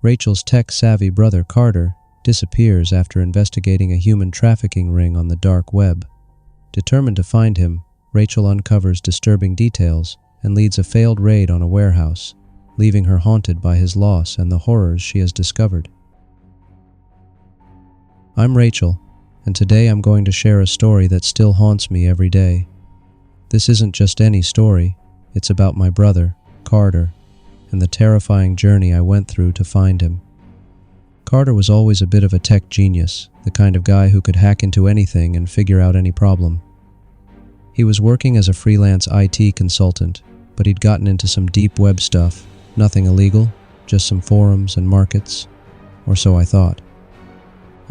Rachel's tech-savvy brother Carter disappears after investigating a human trafficking ring on the dark web. Determined to find him, Rachel uncovers disturbing details and leads a failed raid on a warehouse, leaving her haunted by his loss and the horrors she has discovered. I'm Rachel, and today I'm going to share a story that still haunts me every day. This isn't just any story, it's about my brother, Carter, and the terrifying journey I went through to find him. Carter was always a bit of a tech genius, the kind of guy who could hack into anything and figure out any problem. He was working as a freelance IT consultant, but he'd gotten into some deep web stuff, nothing illegal, just some forums and markets, or so I thought.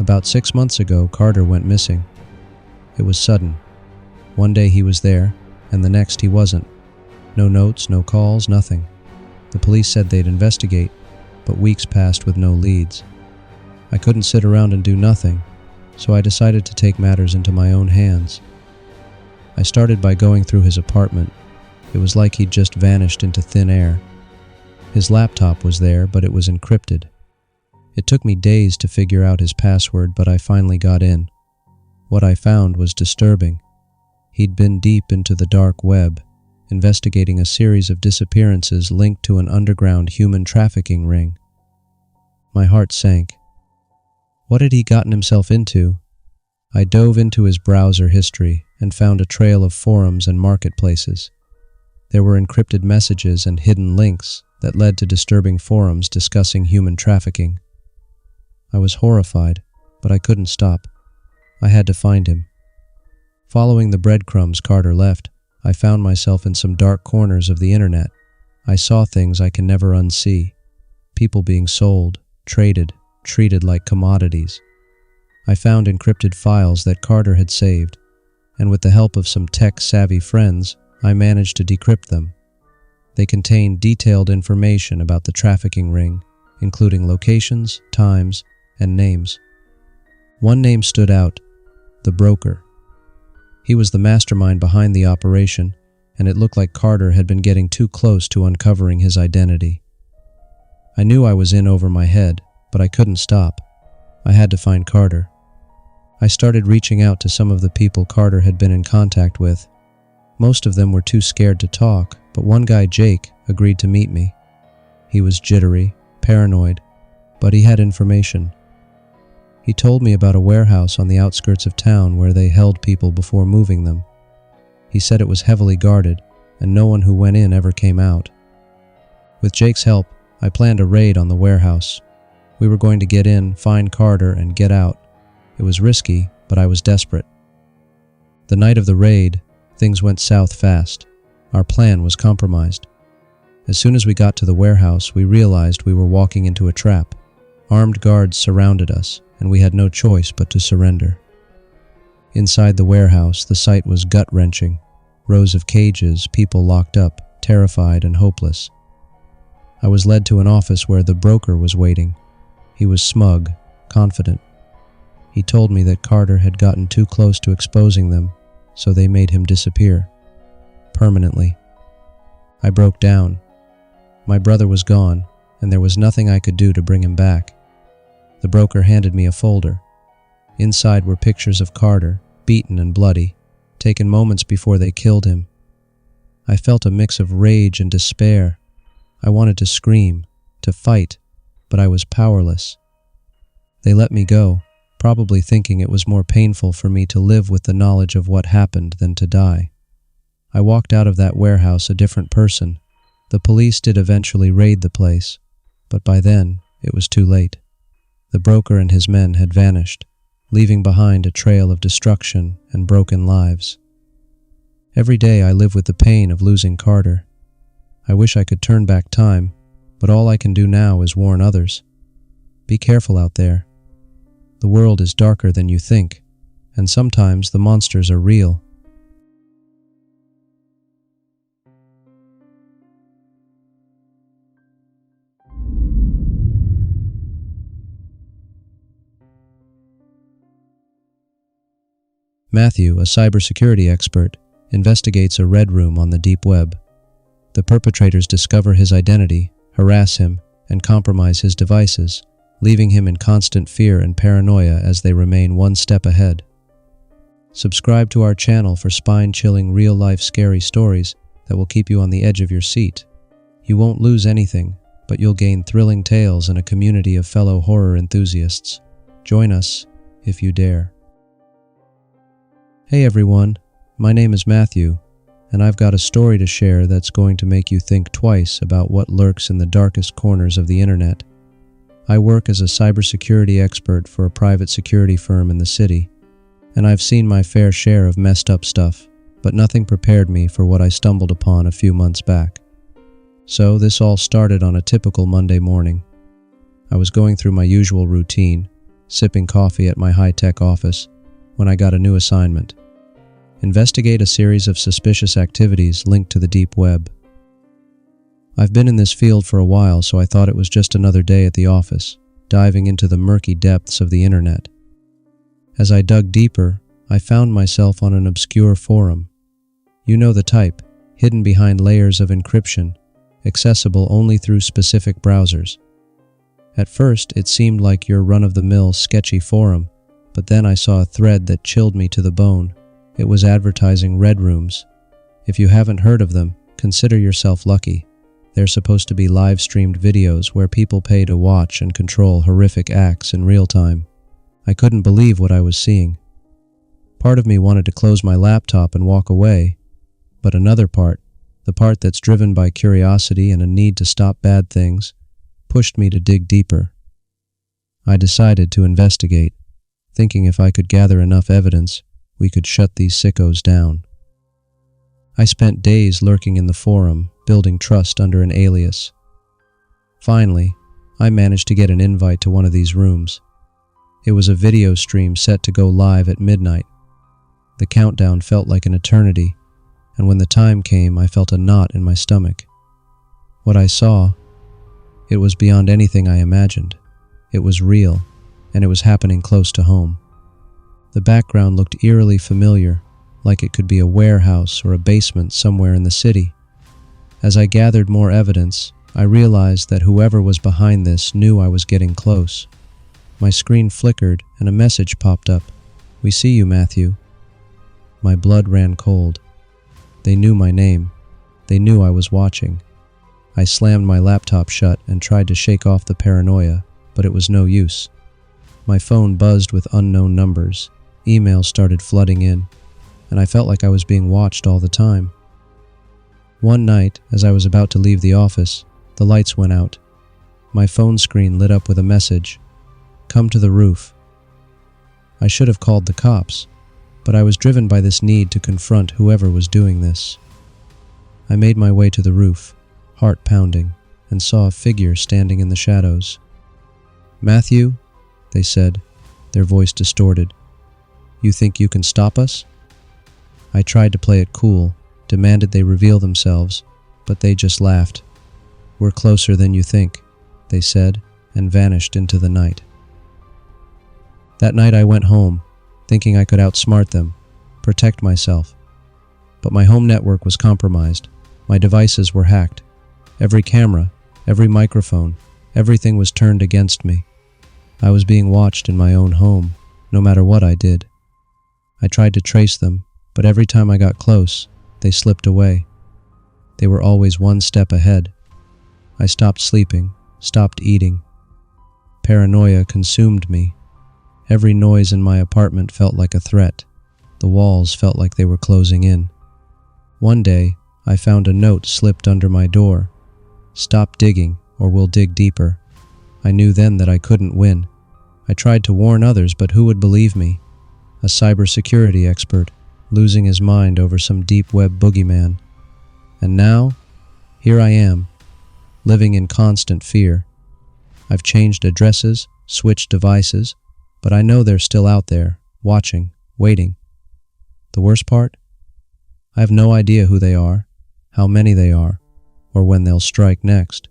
About 6 months ago, Carter went missing. It was sudden. One day he was there, and the next he wasn't. No notes, no calls, nothing. The police said they'd investigate, but weeks passed with no leads. I couldn't sit around and do nothing, so I decided to take matters into my own hands. I started by going through his apartment. It was like he'd just vanished into thin air. His laptop was there, but it was encrypted. It took me days to figure out his password, but I finally got in. What I found was disturbing. He'd been deep into the dark web, investigating a series of disappearances linked to an underground human trafficking ring. My heart sank. What had he gotten himself into? I dove into his browser history and found a trail of forums and marketplaces. There were encrypted messages and hidden links that led to disturbing forums discussing human trafficking. I was horrified, but I couldn't stop. I had to find him. Following the breadcrumbs Carter left, I found myself in some dark corners of the internet. I saw things I can never unsee. People being sold, traded, treated like commodities. I found encrypted files that Carter had saved, and with the help of some tech-savvy friends, I managed to decrypt them. They contained detailed information about the trafficking ring, including locations, times, and names. One name stood out: the broker. He was the mastermind behind the operation, and it looked like Carter had been getting too close to uncovering his identity. I knew I was in over my head, but I couldn't stop. I had to find Carter. I started reaching out to some of the people Carter had been in contact with. Most of them were too scared to talk, but one guy, Jake, agreed to meet me. He was jittery, paranoid, but he had information. He told me about a warehouse on the outskirts of town where they held people before moving them. He said it was heavily guarded, and no one who went in ever came out. With Jake's help, I planned a raid on the warehouse. We were going to get in, find Carter, and get out. It was risky, but I was desperate. The night of the raid, things went south fast. Our plan was compromised. As soon as we got to the warehouse, we realized we were walking into a trap. Armed guards surrounded us, and we had no choice but to surrender. Inside the warehouse, the sight was gut-wrenching. Rows of cages, people locked up, terrified and hopeless. I was led to an office where the broker was waiting. He was smug, confident. He told me that Carter had gotten too close to exposing them, so they made him disappear. Permanently. I broke down. My brother was gone, and there was nothing I could do to bring him back. The broker handed me a folder. Inside were pictures of Carter, beaten and bloody, taken moments before they killed him. I felt a mix of rage and despair. I wanted to scream, to fight, but I was powerless. They let me go, probably thinking it was more painful for me to live with the knowledge of what happened than to die. I walked out of that warehouse a different person. The police did eventually raid the place, but by then it was too late. The broker and his men had vanished, leaving behind a trail of destruction and broken lives. Every day I live with the pain of losing Carter. I wish I could turn back time, but all I can do now is warn others. Be careful out there. The world is darker than you think, and sometimes the monsters are real. Matthew, a cybersecurity expert, investigates a red room on the deep web. The perpetrators discover his identity, harass him, and compromise his devices, leaving him in constant fear and paranoia as they remain one step ahead. Subscribe to our channel for spine-chilling, real-life scary stories that will keep you on the edge of your seat. You won't lose anything, but you'll gain thrilling tales and a community of fellow horror enthusiasts. Join us if you dare. Hey everyone, my name is Matthew, and I've got a story to share that's going to make you think twice about what lurks in the darkest corners of the internet. I work as a cybersecurity expert for a private security firm in the city, and I've seen my fair share of messed up stuff, but nothing prepared me for what I stumbled upon a few months back. So this all started on a typical Monday morning. I was going through my usual routine, sipping coffee at my high-tech office, when I got a new assignment. Investigate a series of suspicious activities linked to the deep web. I've been in this field for a while, so I thought it was just another day at the office, diving into the murky depths of the internet. As I dug deeper, I found myself on an obscure forum. You know the type, hidden behind layers of encryption, accessible only through specific browsers. At first, it seemed like your run-of-the-mill sketchy forum, but then I saw a thread that chilled me to the bone. It was advertising red rooms. If you haven't heard of them, consider yourself lucky. They're supposed to be live-streamed videos where people pay to watch and control horrific acts in real time. I couldn't believe what I was seeing. Part of me wanted to close my laptop and walk away, but another part, the part that's driven by curiosity and a need to stop bad things, pushed me to dig deeper. I decided to investigate, thinking if I could gather enough evidence, we could shut these sickos down. I spent days lurking in the forum, building trust under an alias. Finally, I managed to get an invite to one of these rooms. It was a video stream set to go live at midnight. The countdown felt like an eternity, and when the time came, I felt a knot in my stomach. What I saw, it was beyond anything I imagined. It was real, and it was happening close to home. The background looked eerily familiar, like it could be a warehouse or a basement somewhere in the city. As I gathered more evidence, I realized that whoever was behind this knew I was getting close. My screen flickered and a message popped up. "We see you, Matthew." My blood ran cold. They knew my name. They knew I was watching. I slammed my laptop shut and tried to shake off the paranoia, but it was no use. My phone buzzed with unknown numbers. Emails started flooding in, and I felt like I was being watched all the time. One night, as I was about to leave the office, the lights went out. My phone screen lit up with a message, "Come to the roof." I should have called the cops, but I was driven by this need to confront whoever was doing this. I made my way to the roof, heart pounding, and saw a figure standing in the shadows. "Matthew," they said, their voice distorted. "You think you can stop us?" I tried to play it cool, demanded they reveal themselves, but they just laughed. "We're closer than you think," they said, and vanished into the night. That night I went home, thinking I could outsmart them, protect myself. But my home network was compromised. My devices were hacked. Every camera, every microphone, everything was turned against me. I was being watched in my own home, no matter what I did. I tried to trace them, but every time I got close, they slipped away. They were always one step ahead. I stopped sleeping, stopped eating. Paranoia consumed me. Every noise in my apartment felt like a threat. The walls felt like they were closing in. One day, I found a note slipped under my door. "Stop digging, or we'll dig deeper." I knew then that I couldn't win. I tried to warn others, but who would believe me? A cybersecurity expert, losing his mind over some deep web boogeyman. And now, here I am, living in constant fear. I've changed addresses, switched devices, but I know they're still out there, watching, waiting. The worst part? I have no idea who they are, how many they are, or when they'll strike next.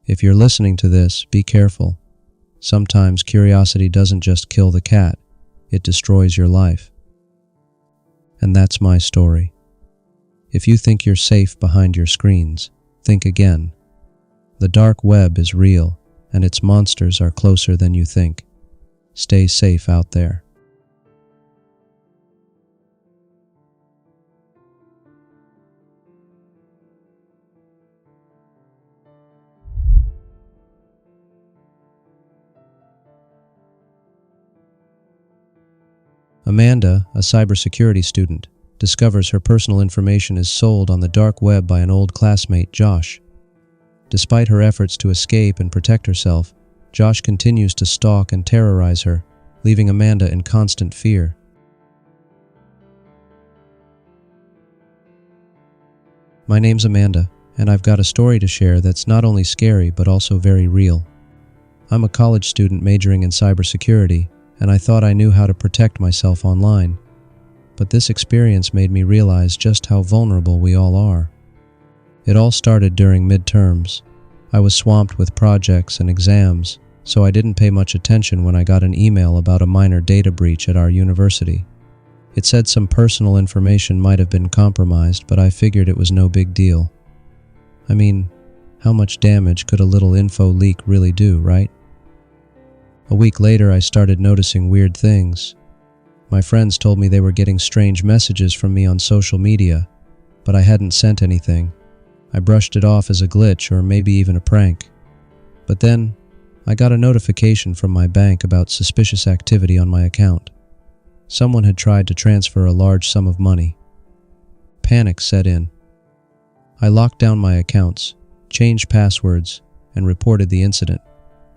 If you're listening to this, be careful. Sometimes curiosity doesn't just kill the cat, it destroys your life. And that's my story. If you think you're safe behind your screens, think again. The dark web is real, and its monsters are closer than you think. Stay safe out there. Amanda, a cybersecurity student, discovers her personal information is sold on the dark web by an old classmate, Josh. Despite her efforts to escape and protect herself, Josh continues to stalk and terrorize her, leaving Amanda in constant fear. My name's Amanda, and I've got a story to share that's not only scary but also very real. I'm a college student majoring in cybersecurity, and I thought I knew how to protect myself online. But this experience made me realize just how vulnerable we all are. It all started during midterms. I was swamped with projects and exams, so I didn't pay much attention when I got an email about a minor data breach at our university. It said some personal information might have been compromised, but I figured it was no big deal. I mean, how much damage could a little info leak really do, right? A week later, I started noticing weird things. My friends told me they were getting strange messages from me on social media, but I hadn't sent anything. I brushed it off as a glitch or maybe even a prank. But then, I got a notification from my bank about suspicious activity on my account. Someone had tried to transfer a large sum of money. Panic set in. I locked down my accounts, changed passwords, and reported the incident.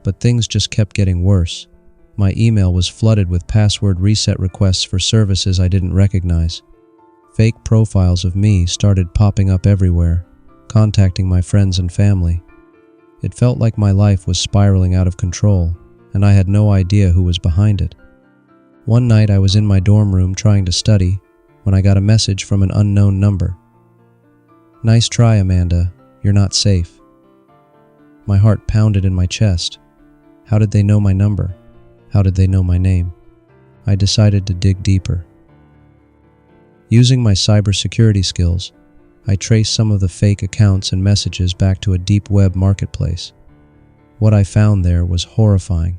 But things just kept getting worse. My email was flooded with password reset requests for services I didn't recognize. Fake profiles of me started popping up everywhere, contacting my friends and family. It felt like my life was spiraling out of control, and I had no idea who was behind it. One night I was in my dorm room trying to study when I got a message from an unknown number. "Nice try, Amanda. You're not safe." My heart pounded in my chest. How did they know my number? How did they know my name? I decided to dig deeper. Using my cybersecurity skills, I traced some of the fake accounts and messages back to a deep web marketplace. What I found there was horrifying.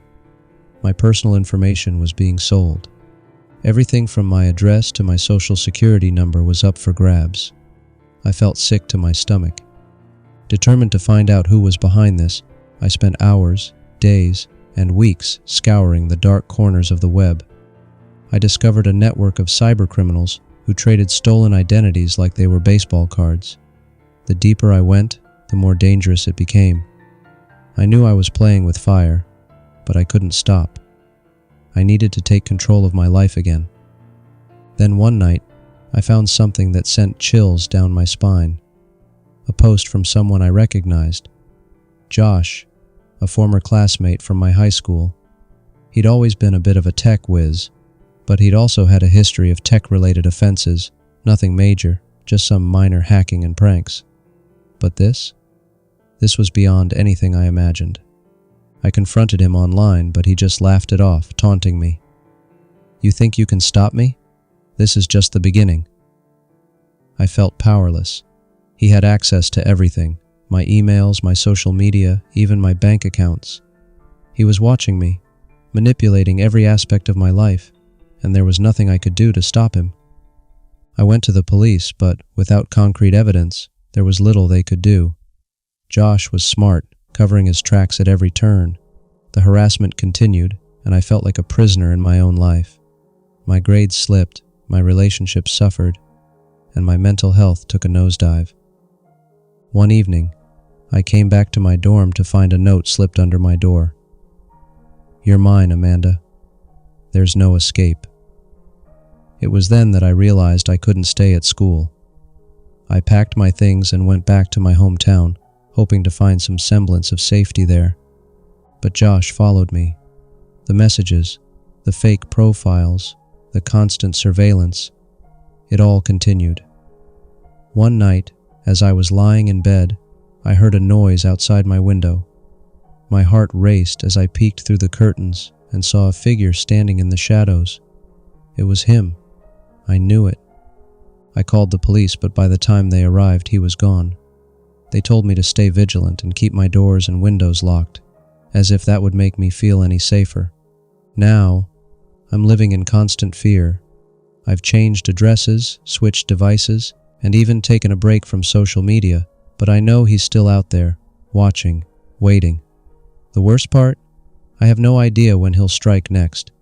My personal information was being sold. Everything from my address to my social security number was up for grabs. I felt sick to my stomach. Determined to find out who was behind this, I spent hours, days, and weeks scouring the dark corners of the web. I discovered a network of cybercriminals who traded stolen identities like they were baseball cards. The deeper I went, the more dangerous it became. I knew I was playing with fire, but I couldn't stop. I needed to take control of my life again. Then one night, I found something that sent chills down my spine. A post from someone I recognized. Josh, a former classmate from my high school. He'd always been a bit of a tech whiz, but he'd also had a history of tech-related offenses, nothing major, just some minor hacking and pranks. But this was beyond anything I imagined. I confronted him online, but he just laughed it off, taunting me. "You think you can stop me? This is just the beginning." I felt powerless. He had access to everything. My emails, my social media, even my bank accounts. He was watching me, manipulating every aspect of my life, and there was nothing I could do to stop him. I went to the police, but without concrete evidence, there was little they could do. Josh was smart, covering his tracks at every turn. The harassment continued, and I felt like a prisoner in my own life. My grades slipped, my relationships suffered, and my mental health took a nosedive. One evening, I came back to my dorm to find a note slipped under my door. "You're mine, Amanda. There's no escape." It was then that I realized I couldn't stay at school. I packed my things and went back to my hometown, hoping to find some semblance of safety there. But Josh followed me. The messages, the fake profiles, the constant surveillance, it all continued. One night, as I was lying in bed, I heard a noise outside my window. My heart raced as I peeked through the curtains and saw a figure standing in the shadows. It was him. I knew it. I called the police, but by the time they arrived, he was gone. They told me to stay vigilant and keep my doors and windows locked, as if that would make me feel any safer. Now, I'm living in constant fear. I've changed addresses, switched devices, and even taken a break from social media, but I know he's still out there, watching, waiting. The worst part? I have no idea when he'll strike next.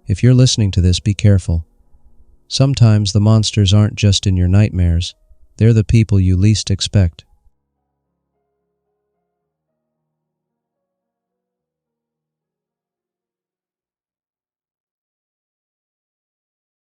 If you're listening to this, be careful. Sometimes the monsters aren't just in your nightmares, they're the people you least expect.